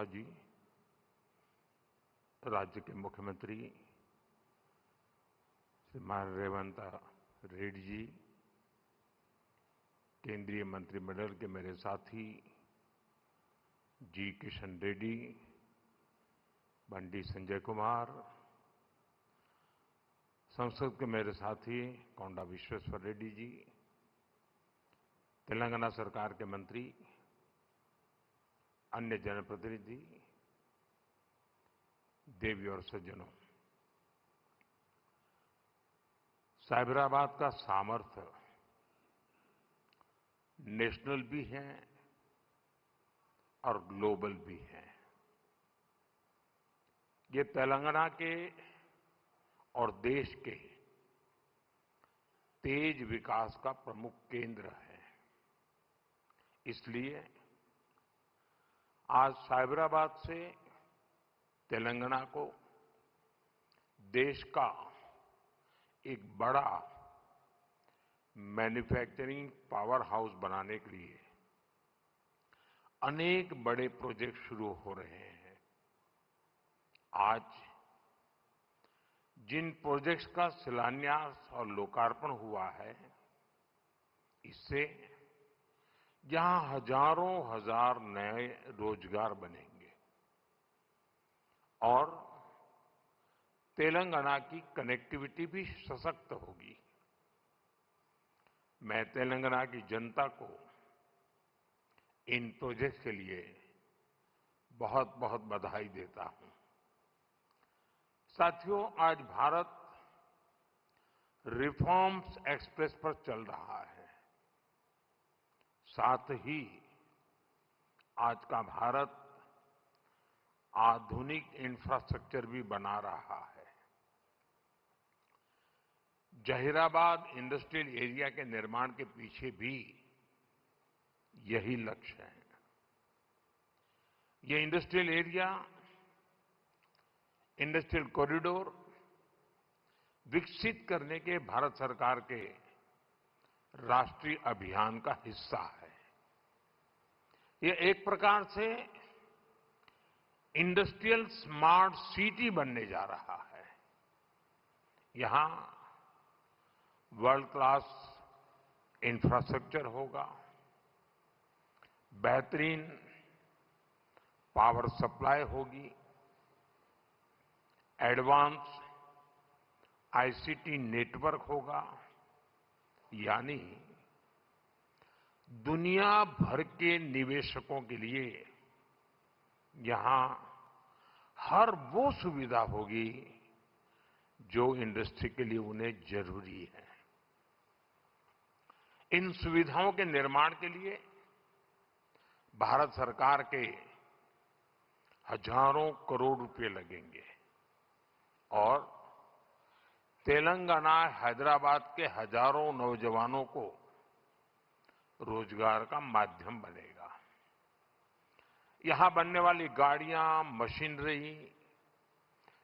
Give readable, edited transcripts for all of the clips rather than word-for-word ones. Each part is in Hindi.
जी, राज्य के मुख्यमंत्री श्रीमान रेवंत रेड्डी जी, केंद्रीय मंत्रिमंडल के मेरे साथी जी किशन रेड्डी, बंडी संजय कुमार, संसद के मेरे साथी कोंडा विश्वेश्वर रेड्डी जी, तेलंगाना सरकार के मंत्री, अन्य जनप्रतिनिधि, देवी और सज्जनों, साइबराबाद का सामर्थ्य नेशनल भी है और ग्लोबल भी है। ये तेलंगाना के और देश के तेज विकास का प्रमुख केंद्र है। इसलिए आज साइबराबाद से तेलंगाना को देश का एक बड़ा मैन्युफैक्चरिंग पावर हाउस बनाने के लिए अनेक बड़े प्रोजेक्ट शुरू हो रहे हैं। आज जिन प्रोजेक्ट्स का शिलान्यास और लोकार्पण हुआ है, इससे यहां हजारों हजार नए रोजगार बनेंगे और तेलंगाना की कनेक्टिविटी भी सशक्त होगी। मैं तेलंगाना की जनता को इन प्रोजेक्ट्स के लिए बहुत बहुत बधाई देता हूं। साथियों, आज भारत रिफॉर्म्स एक्सप्रेस पर चल रहा है। साथ ही आज का भारत आधुनिक इंफ्रास्ट्रक्चर भी बना रहा है। जहीराबाद इंडस्ट्रियल एरिया के निर्माण के पीछे भी यही लक्ष्य है। ये इंडस्ट्रियल एरिया, इंडस्ट्रियल कॉरिडोर विकसित करने के भारत सरकार के राष्ट्रीय अभियान का हिस्सा है। ये एक प्रकार से इंडस्ट्रियल स्मार्ट सिटी बनने जा रहा है। यहां वर्ल्ड क्लास इंफ्रास्ट्रक्चर होगा, बेहतरीन पावर सप्लाई होगी, एडवांस आईसीटी नेटवर्क होगा, यानी दुनिया भर के निवेशकों के लिए यहां हर वो सुविधा होगी जो इंडस्ट्री के लिए उन्हें जरूरी है। इन सुविधाओं के निर्माण के लिए भारत सरकार के हजारों करोड़ रुपए लगेंगे और तेलंगाना, हैदराबाद के हजारों नौजवानों को रोजगार का माध्यम बनेगा। यहां बनने वाली गाड़ियां, मशीनरी,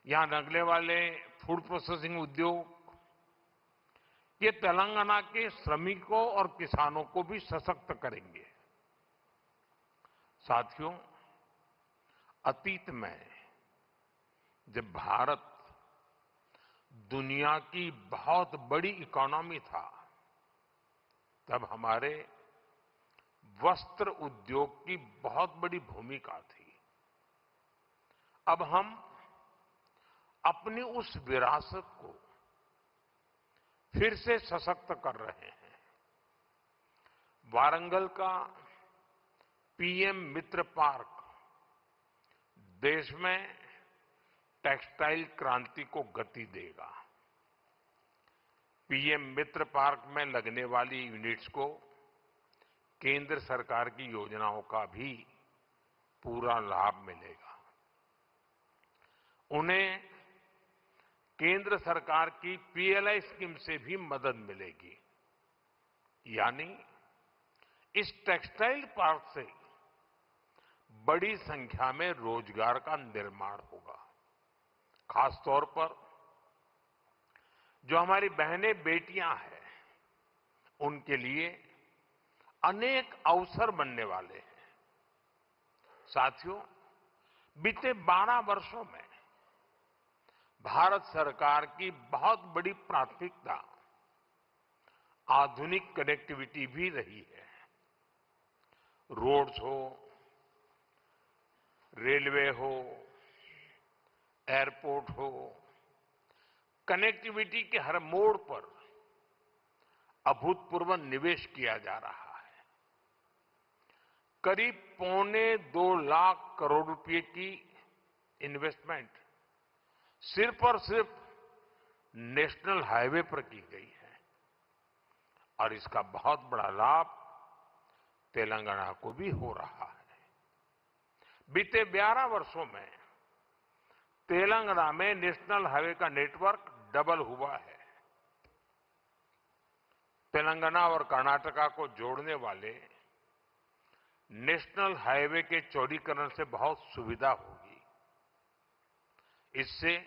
यहां लगने वाले फूड प्रोसेसिंग उद्योग, ये तेलंगाना के श्रमिकों और किसानों को भी सशक्त करेंगे। साथियों, अतीत में जब भारत दुनिया की बहुत बड़ी इकोनॉमी था, तब हमारे वस्त्र उद्योग की बहुत बड़ी भूमिका थी। अब हम अपनी उस विरासत को फिर से सशक्त कर रहे हैं। वारंगल का पीएम मित्र पार्क देश में टेक्सटाइल क्रांति को गति देगा। पीएम मित्र पार्क में लगने वाली यूनिट्स को केंद्र सरकार की योजनाओं का भी पूरा लाभ मिलेगा। उन्हें केंद्र सरकार की पीएलआई स्कीम से भी मदद मिलेगी। यानी इस टेक्सटाइल पार्क से बड़ी संख्या में रोजगार का निर्माण होगा। खासतौर पर जो हमारी बहनें, बेटियां हैं, उनके लिए अनेक अवसर बनने वाले हैं। साथियों, बीते 12 वर्षों में भारत सरकार की बहुत बड़ी प्राथमिकता आधुनिक कनेक्टिविटी भी रही है। रोड्स हो, रेलवे हो, एयरपोर्ट हो, कनेक्टिविटी के हर मोड़ पर अभूतपूर्व निवेश किया जा रहा है। करीब 1.25 करोड़ रुपए की इन्वेस्टमेंट सिर्फ और सिर्फ नेशनल हाईवे पर की गई है और इसका बहुत बड़ा लाभ तेलंगाना को भी हो रहा है। बीते 11 वर्षों में तेलंगाना में नेशनल हाईवे का नेटवर्क डबल हुआ है। तेलंगाना और कर्नाटका को जोड़ने वाले नेशनल हाईवे के चौड़ीकरण से बहुत सुविधा होगी। इससे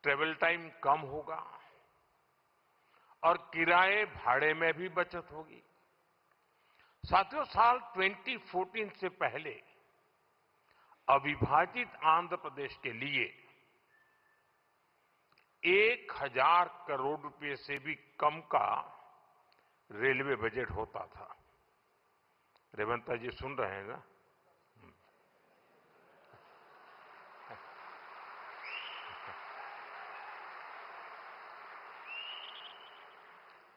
ट्रेवल टाइम कम होगा और किराए भाड़े में भी बचत होगी। साथियों, साल 2014 से पहले अविभाजित आंध्र प्रदेश के लिए 1000 करोड़ रुपए से भी कम का रेलवे बजट होता था। रेवंता जी सुन रहे हैं ना?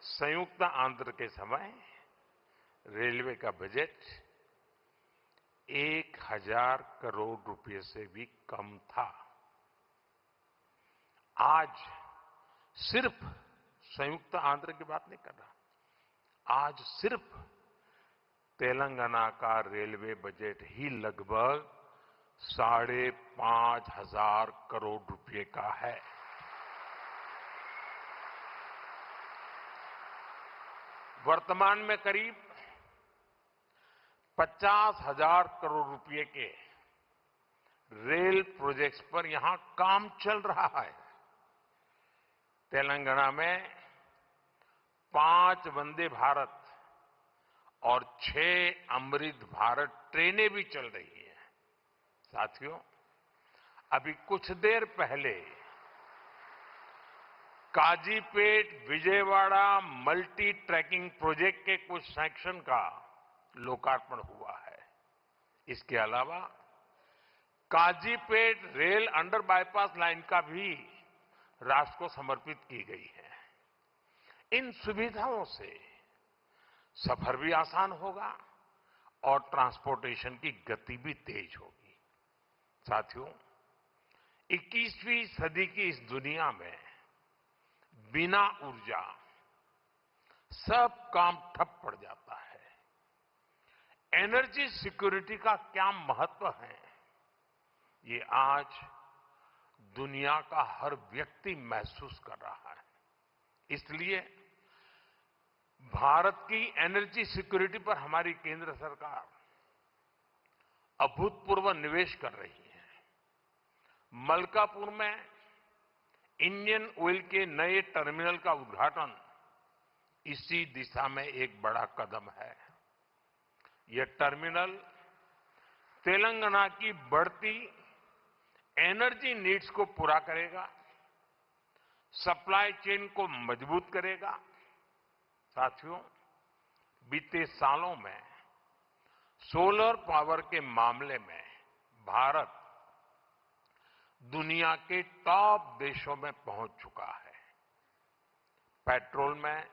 संयुक्त आंध्र के समय रेलवे का बजट 1000 करोड़ रुपए से भी कम था। आज सिर्फ संयुक्त आंध्र की बात नहीं कर रहा, आज सिर्फ तेलंगाना का रेलवे बजट ही लगभग 5,500 करोड़ रुपए का है। वर्तमान में करीब 50,000 करोड़ रुपए के रेल प्रोजेक्ट्स पर यहां काम चल रहा है। तेलंगाना में 5 वंदे भारत और 6 अमृत भारत ट्रेनें भी चल रही हैं। साथियों, अभी कुछ देर पहले Kazipet Vijayawada multi tracking project के कुछ सेक्शन का लोकार्पण हुआ है। इसके अलावा Kazipet rail under bypass line का भी राष्ट्र को समर्पित की गई है। इन सुविधाओं से सफर भी आसान होगा और ट्रांसपोर्टेशन की गति भी तेज होगी। साथियों, 21वीं सदी की इस दुनिया में बिना ऊर्जा सब काम ठप पड़ जाता है। एनर्जी सिक्योरिटी का क्या महत्व है, ये आज दुनिया का हर व्यक्ति महसूस कर रहा है। इसलिए भारत की एनर्जी सिक्योरिटी पर हमारी केंद्र सरकार अभूतपूर्व निवेश कर रही है। मलकापुर में इंडियन ऑयल के नए टर्मिनल का उद्घाटन इसी दिशा में एक बड़ा कदम है। यह टर्मिनल तेलंगाना की बढ़ती एनर्जी नीड्स को पूरा करेगा, सप्लाई चेन को मजबूत करेगा। साथियों, बीते सालों में सोलर पावर के मामले में भारत दुनिया के टॉप देशों में पहुंच चुका है। पेट्रोल में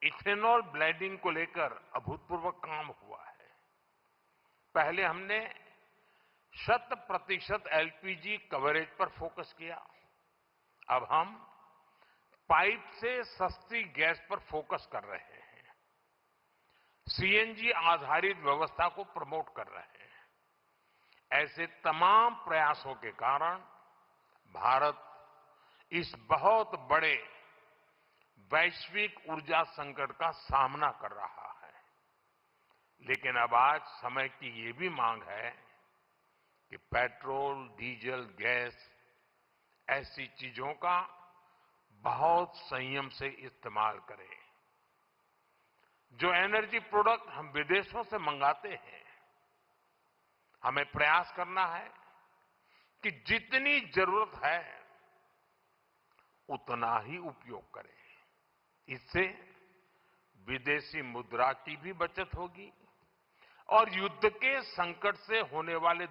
इथेनॉल ब्लेंडिंग को लेकर अभूतपूर्व काम हुआ है। पहले हमने 100% एलपीजी कवरेज पर फोकस किया। अब हम पाइप से सस्ती गैस पर फोकस कर रहे हैं। सीएनजी आधारित व्यवस्था को प्रमोट कर रहे हैं। ऐसे तमाम प्रयासों के कारण भारत इस बहुत बड़े वैश्विक ऊर्जा संकट का सामना कर रहा है। लेकिन अब आज समय की ये भी मांग है कि पेट्रोल, डीजल, गैस ऐसी चीजों का बहुत संयम से इस्तेमाल करें। जो एनर्जी प्रोडक्ट हम विदेशों से मंगाते हैं, हमें प्रयास करना है कि जितनी जरूरत है उतना ही उपयोग करें। इससे विदेशी मुद्रा की भी बचत होगी और युद्ध के संकट से होने वाले